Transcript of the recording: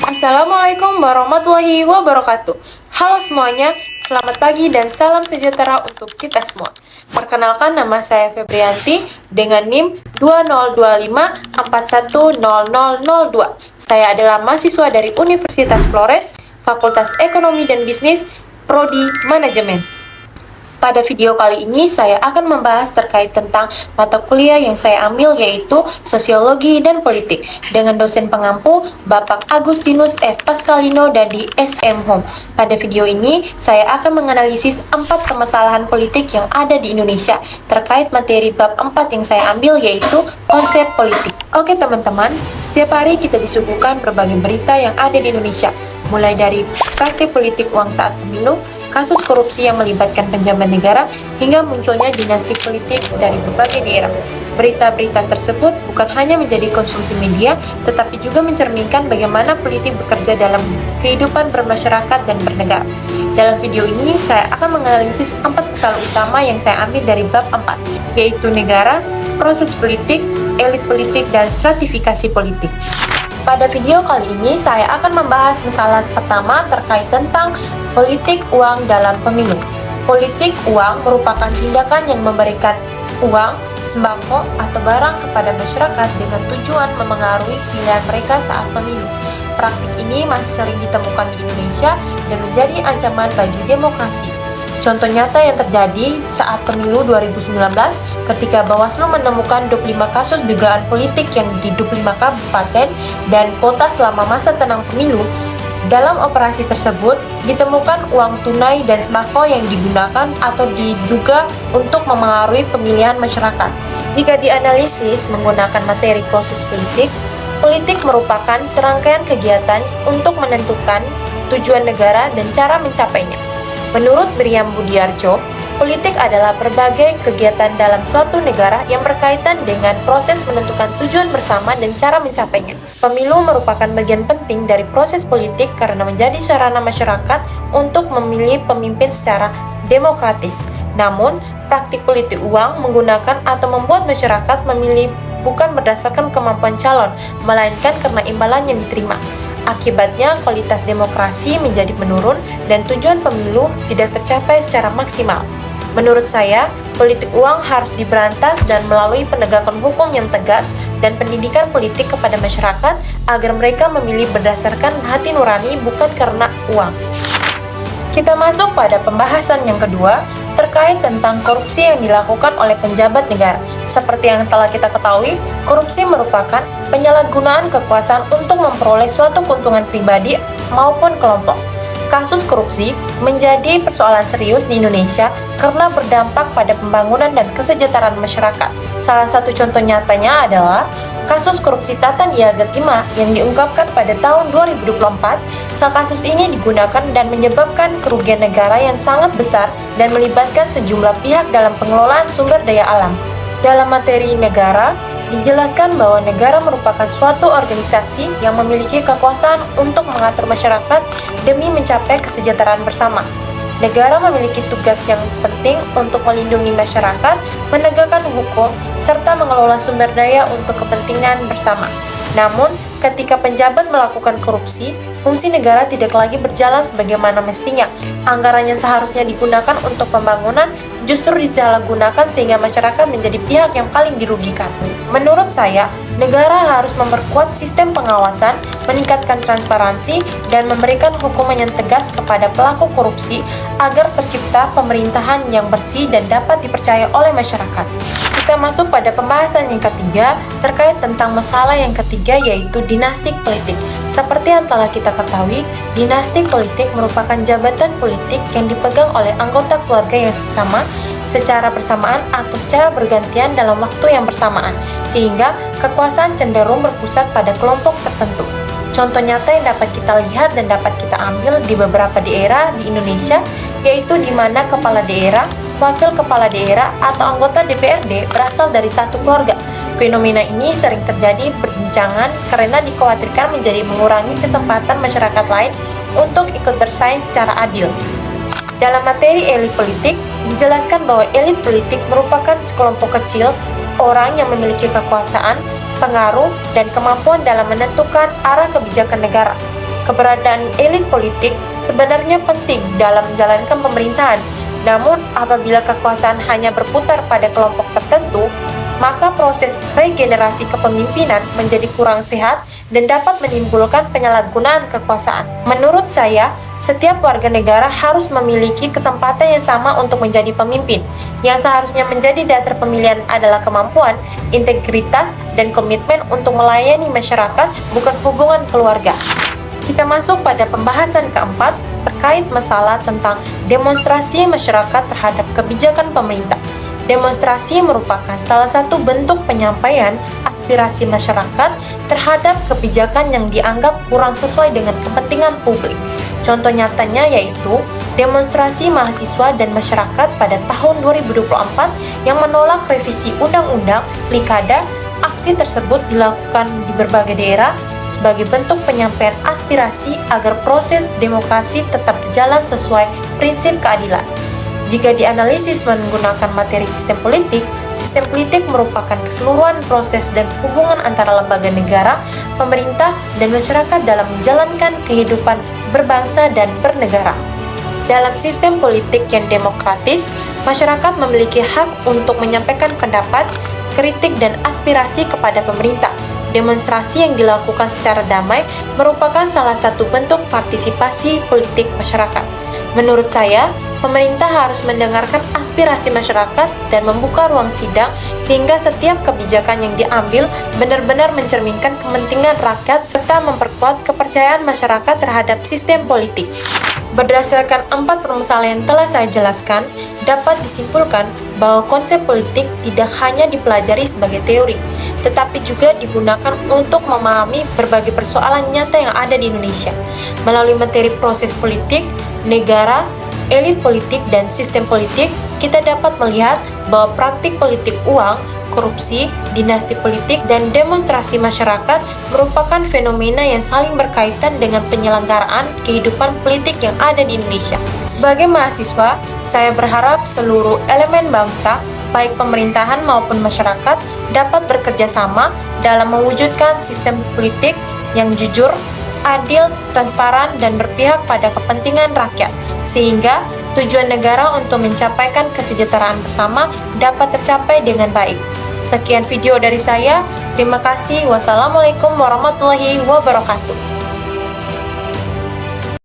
Assalamualaikum warahmatullahi wabarakatuh. Halo semuanya, selamat pagi dan salam sejahtera untuk kita semua. Perkenalkan, nama saya Febrianti dengan NIM 2025410002. Saya adalah mahasiswa dari Universitas Flores, Fakultas Ekonomi dan Bisnis, Prodi Manajemen. Pada video kali ini saya akan membahas terkait tentang mata kuliah yang saya ambil, yaitu Sosiologi dan Politik dengan dosen pengampu Bapak Agustinus F. Pascalino dari SM Home. Pada video ini saya akan menganalisis 4 permasalahan politik yang ada di Indonesia terkait materi bab 4 yang saya ambil, yaitu konsep politik. Oke teman-teman, setiap hari kita disuguhkan berbagai berita yang ada di Indonesia, mulai dari praktik politik uang saat pemilu, kasus korupsi yang melibatkan pejabat negara, hingga munculnya dinasti politik dari berbagai daerah. Berita-berita tersebut bukan hanya menjadi konsumsi media, tetapi juga mencerminkan bagaimana politik bekerja dalam kehidupan bermasyarakat dan bernegara. Dalam video ini, saya akan menganalisis 4 masalah utama yang saya ambil dari bab 4, yaitu negara, proses politik, elit politik, dan stratifikasi politik. Pada video kali ini, saya akan membahas masalah pertama terkait tentang politik uang dalam pemilu. Politik uang merupakan tindakan yang memberikan uang, sembako, atau barang kepada masyarakat dengan tujuan memengaruhi pilihan mereka saat pemilu. Praktik ini masih sering ditemukan di Indonesia dan menjadi ancaman bagi demokrasi. Contoh nyata yang terjadi saat pemilu 2019 ketika Bawaslu menemukan 25 kasus dugaan politik yang di 25 kabupaten dan kota selama masa tenang pemilu. Dalam operasi tersebut ditemukan uang tunai dan sembako yang digunakan atau diduga untuk memengaruhi pemilihan masyarakat. Jika dianalisis menggunakan materi proses politik, politik merupakan serangkaian kegiatan untuk menentukan tujuan negara dan cara mencapainya. Menurut Miriam Budiarjo, politik adalah berbagai kegiatan dalam suatu negara yang berkaitan dengan proses menentukan tujuan bersama dan cara mencapainya. Pemilu merupakan bagian penting dari proses politik karena menjadi sarana masyarakat untuk memilih pemimpin secara demokratis. Namun, praktik politik uang menggunakan atau membuat masyarakat memilih bukan berdasarkan kemampuan calon, melainkan karena imbalan yang diterima. Akibatnya, kualitas demokrasi menjadi menurun dan tujuan pemilu tidak tercapai secara maksimal. Menurut saya, politik uang harus diberantas dan melalui penegakan hukum yang tegas dan pendidikan politik kepada masyarakat agar mereka memilih berdasarkan hati nurani bukan karena uang. Kita masuk pada pembahasan yang kedua, terkait tentang korupsi yang dilakukan oleh penjabat negara. Seperti yang telah kita ketahui, korupsi merupakan penyalahgunaan kekuasaan untuk memperoleh suatu keuntungan pribadi maupun kelompok. Kasus korupsi menjadi persoalan serius di Indonesia karena berdampak pada pembangunan dan kesejahteraan masyarakat. Salah satu contoh nyatanya adalah kasus korupsi Tata Niaga Timah yang diungkapkan pada tahun 2024. Kasus ini digunakan dan menyebabkan kerugian negara yang sangat besar dan melibatkan sejumlah pihak dalam pengelolaan sumber daya alam. Dalam materi negara, dijelaskan bahwa negara merupakan suatu organisasi yang memiliki kekuasaan untuk mengatur masyarakat demi mencapai kesejahteraan bersama. Negara memiliki tugas yang penting untuk melindungi masyarakat, menegakkan hukum, serta mengelola sumber daya untuk kepentingan bersama. Namun, ketika penjabat melakukan korupsi, fungsi negara tidak lagi berjalan sebagaimana mestinya. Anggaran yang seharusnya digunakan untuk pembangunan justru disalahgunakan sehingga masyarakat menjadi pihak yang paling dirugikan. Menurut saya, negara harus memperkuat sistem pengawasan, meningkatkan transparansi, dan memberikan hukuman yang tegas kepada pelaku korupsi agar tercipta pemerintahan yang bersih dan dapat dipercaya oleh masyarakat. Kita masuk pada pembahasan yang ketiga terkait tentang masalah yang ketiga, yaitu dinasti politik. Seperti yang telah kita ketahui, dinasti politik merupakan jabatan politik yang dipegang oleh anggota keluarga yang sama secara bersamaan atau secara bergantian dalam waktu yang bersamaan, sehingga kekuasaan cenderung berpusat pada kelompok tertentu. Contoh nyata yang dapat kita lihat dan dapat kita ambil di beberapa daerah di Indonesia, yaitu di mana kepala daerah, wakil kepala daerah, atau anggota DPRD berasal dari satu keluarga. Fenomena ini sering terjadi perbincangan karena dikhawatirkan menjadi mengurangi kesempatan masyarakat lain untuk ikut bersaing secara adil. Dalam materi elit politik, dijelaskan bahwa elit politik merupakan sekelompok kecil orang yang memiliki kekuasaan, pengaruh, dan kemampuan dalam menentukan arah kebijakan negara. Keberadaan elit politik sebenarnya penting dalam menjalankan pemerintahan. Namun, apabila kekuasaan hanya berputar pada kelompok tertentu, maka proses regenerasi kepemimpinan menjadi kurang sehat dan dapat menimbulkan penyalahgunaan kekuasaan. Menurut saya, setiap warga negara harus memiliki kesempatan yang sama untuk menjadi pemimpin. Yang seharusnya menjadi dasar pemilihan adalah kemampuan, integritas, dan komitmen untuk melayani masyarakat, bukan hubungan keluarga. Kita masuk pada pembahasan keempat terkait masalah tentang demonstrasi masyarakat terhadap kebijakan pemerintah. Demonstrasi merupakan salah satu bentuk penyampaian aspirasi masyarakat terhadap kebijakan yang dianggap kurang sesuai dengan kepentingan publik. Contoh nyatanya yaitu demonstrasi mahasiswa dan masyarakat pada tahun 2024 yang menolak revisi Undang-Undang Pilkada. Aksi tersebut dilakukan di berbagai daerah sebagai bentuk penyampaian aspirasi agar proses demokrasi tetap berjalan sesuai prinsip keadilan. Jika dianalisis menggunakan materi sistem politik merupakan keseluruhan proses dan hubungan antara lembaga negara, pemerintah, dan masyarakat dalam menjalankan kehidupan berbangsa dan bernegara. Dalam sistem politik yang demokratis, masyarakat memiliki hak untuk menyampaikan pendapat, kritik, dan aspirasi kepada pemerintah. Demonstrasi yang dilakukan secara damai merupakan salah satu bentuk partisipasi politik masyarakat. Menurut saya, pemerintah harus mendengarkan aspirasi masyarakat dan membuka ruang sidang sehingga setiap kebijakan yang diambil benar-benar mencerminkan kepentingan rakyat serta memperkuat kepercayaan masyarakat terhadap sistem politik. Berdasarkan 4 permasalahan yang telah saya jelaskan, dapat disimpulkan bahwa konsep politik tidak hanya dipelajari sebagai teori, tetapi juga digunakan untuk memahami berbagai persoalan nyata yang ada di Indonesia. Melalui materi proses politik, negara, elit politik, dan sistem politik, kita dapat melihat bahwa praktik politik uang, korupsi, dinasti politik, dan demonstrasi masyarakat merupakan fenomena yang saling berkaitan dengan penyelenggaraan kehidupan politik yang ada di Indonesia. Sebagai mahasiswa, saya berharap seluruh elemen bangsa, baik pemerintahan maupun masyarakat, dapat bekerja sama dalam mewujudkan sistem politik yang jujur, adil, transparan, dan berpihak pada kepentingan rakyat, sehingga tujuan negara untuk mencapaikan kesejahteraan bersama dapat tercapai dengan baik. Sekian video dari saya. Terima kasih. Wassalamualaikum warahmatullahi wabarakatuh.